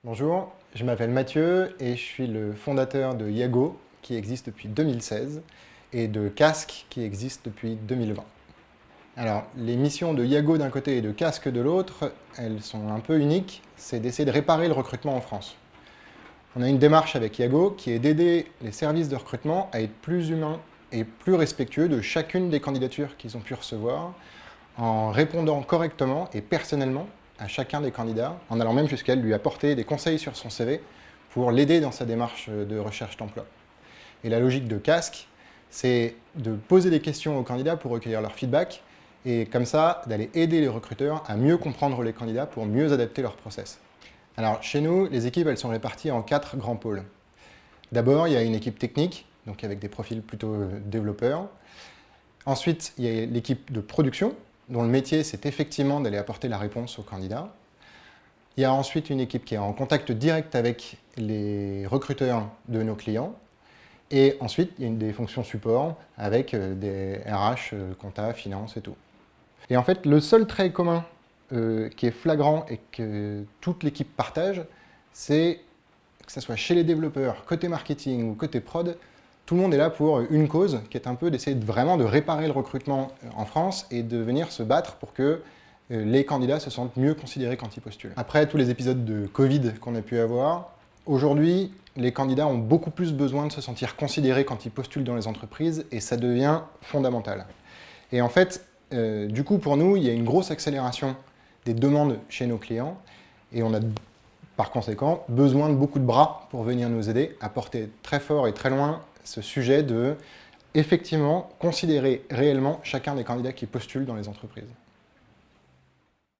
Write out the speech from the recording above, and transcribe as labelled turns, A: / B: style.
A: Bonjour, je m'appelle Mathieu et je suis le fondateur de Yago qui existe depuis 2016 et de Casque qui existe depuis 2020. Alors, les missions de Yago d'un côté et de Casque de l'autre, elles sont un peu uniques, c'est d'essayer de réparer le recrutement en France. On a une démarche avec Yago qui est d'aider les services de recrutement à être plus humains et plus respectueux de chacune des candidatures qu'ils ont pu recevoir en répondant correctement et personnellement à chacun des candidats, en allant même jusqu'à lui apporter des conseils sur son CV pour l'aider dans sa démarche de recherche d'emploi. Et la logique de Casque, c'est de poser des questions aux candidats pour recueillir leur feedback et comme ça, d'aller aider les recruteurs à mieux comprendre les candidats pour mieux adapter leur process. Alors, chez nous, les équipes, elles sont réparties en 4 grands pôles. D'abord, il y a une équipe technique, donc avec des profils plutôt développeurs. Ensuite, il y a l'équipe de production, dont le métier, c'est effectivement d'aller apporter la réponse aux candidats. Il y a ensuite une équipe qui est en contact direct avec les recruteurs de nos clients. Et ensuite, il y a des fonctions support avec des RH, compta, finance et tout. Et en fait, le seul trait commun qui est flagrant et que toute l'équipe partage, c'est que ce soit chez les développeurs, côté marketing ou côté prod, tout le monde est là pour une cause qui est un peu d'essayer vraiment de réparer le recrutement en France et de venir se battre pour que les candidats se sentent mieux considérés quand ils postulent. Après tous les épisodes de Covid qu'on a pu avoir, aujourd'hui, les candidats ont beaucoup plus besoin de se sentir considérés quand ils postulent dans les entreprises et ça devient fondamental. Et en fait, du coup, pour nous, il y a une grosse accélération des demandes chez nos clients et on a par conséquent besoin de beaucoup de bras pour venir nous aider à porter très fort et très loin ce sujet de effectivement considérer réellement chacun des candidats qui postulent dans les entreprises.